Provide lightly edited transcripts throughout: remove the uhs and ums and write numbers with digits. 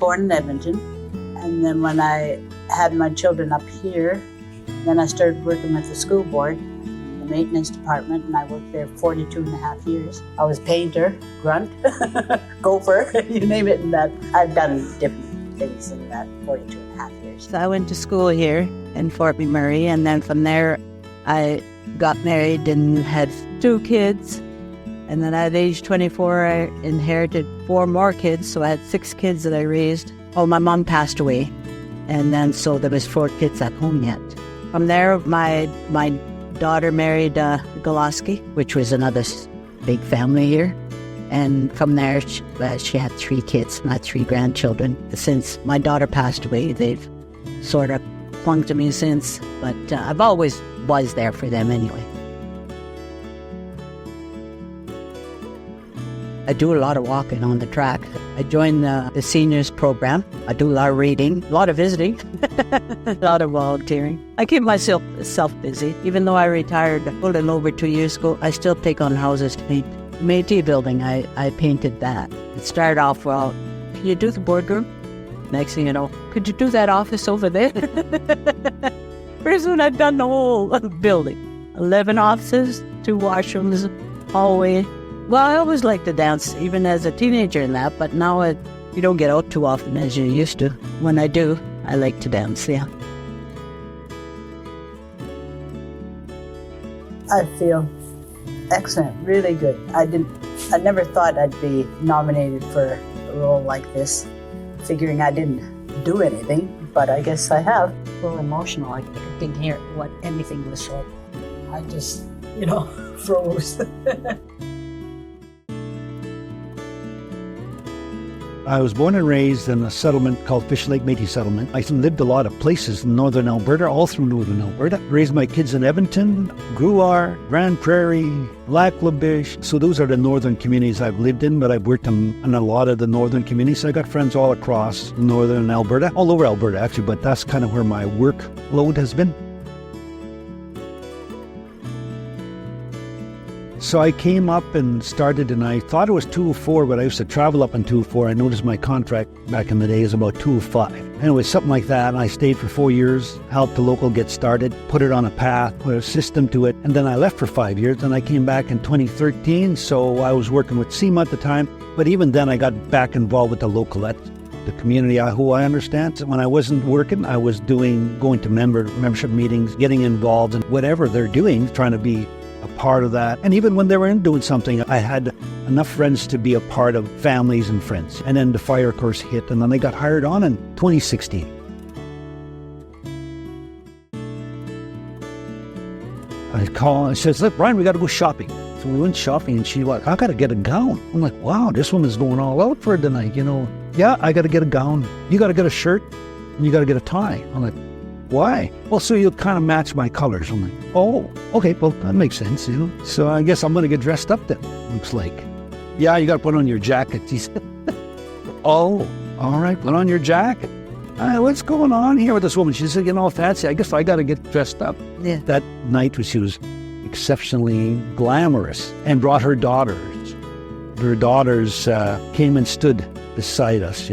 born in Edmonton, and then when I had my children up here, then I started working with the school board, the maintenance department, and I worked there 42 and a half years. I was painter, grunt, gopher, you name it, and that. I've done different things in that 42 and a half years. So I went to school here in Fort McMurray, and then from there I got married and had 2 kids. And then at age 24, I inherited 4 more kids, so I had 6 kids that I raised. Oh, my mom passed away, and then so there was 4 kids at home yet. From there, my daughter married Goloski, which was another big family here. And from there, she had 3 kids, not 3 grandchildren. Since my daughter passed away, they've sort of clung to me since, but I've always was there for them anyway. I do a lot of walking on the track. I joined the seniors program. I do a lot of reading, a lot of visiting, a lot of volunteering. I keep myself busy. Even though I retired a little over 2 years ago, I still take on houses to paint. The Métis building, I painted that. It started off, well, can you do the boardroom? Next thing you know, could you do that office over there? Pretty soon I'd done the whole building. 11 offices, 2 washrooms, hallway. Well, I always liked to dance, even as a teenager and that, but now you don't get out too often as you used to. When I do, I like to dance, yeah. I feel excellent, really good. I never thought I'd be nominated for a role like this, figuring I didn't do anything, but I guess I have. A little emotional. I didn't hear what anything was said. I just, froze. I was born and raised in a settlement called Fish Lake Métis Settlement. I lived a lot of places in northern Alberta, all through northern Alberta. Raised my kids in Edmonton, Gruyere, Grand Prairie, Lac La Biche. So those are the northern communities I've lived in, but I've worked in a lot of the northern communities. So I got friends all across northern Alberta, all over Alberta actually, but that's kind of where my workload has been. So I came up and started, and I thought it was 204, but I used to travel up in 204. I noticed my contract back in the day is about 205. Anyway, something like that, and I stayed for 4 years, helped the local get started, put it on a path, put a system to it, and then I left for 5 years, and I came back in 2013, so I was working with SEMA at the time, but even then I got back involved with the local, the community who I understand. When I wasn't working, I was going to membership meetings, getting involved in whatever they're doing, trying to be a part of that. And even when they were doing something, I had enough friends to be a part of families and friends. And then the fire course hit, and then I got hired on in 2016. I call and says, look, Brian, we got to go shopping. So we went shopping, and she's like, I got to get a gown. I'm like, wow, this woman's going all out for it tonight, Yeah, I got to get a gown. You got to get a shirt, and you got to get a tie. I'm like, why? Well, so you'll kind of match my colors. I'm like, oh, okay, well, that makes sense, So I guess I'm going to get dressed up then, looks like. Yeah, you got to put on your jacket. He said, oh, all right, put on your jacket. What's going on here with this woman? She said, fancy. I guess I got to get dressed up. Yeah. That night, she was exceptionally glamorous and brought her daughters. Her daughters came and stood beside us,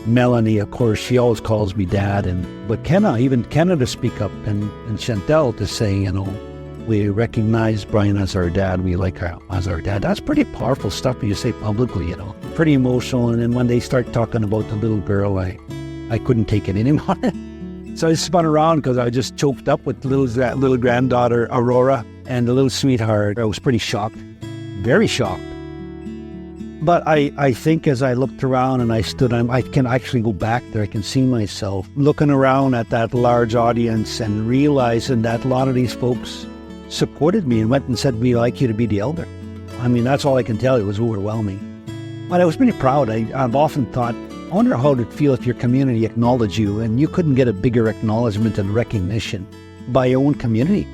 Melanie, of course, she always calls me dad, but Kenna to speak up, and Chantel to say, we recognize Brian as our dad, we like her as our dad. That's pretty powerful stuff when you say publicly, Pretty emotional, and then when they start talking about the little girl, I couldn't take it anymore. So I spun around because I just choked up with little granddaughter Aurora and the little sweetheart. I was pretty shocked, very shocked. But I think as I looked around and I stood, I can actually go back there. I can see myself looking around at that large audience and realizing that a lot of these folks supported me and went and said, we'd like you to be the elder. I mean, that's all I can tell you. It was overwhelming. But I was pretty proud. I've often thought, I wonder how it would feel if your community acknowledged you, and you couldn't get a bigger acknowledgement and recognition by your own community.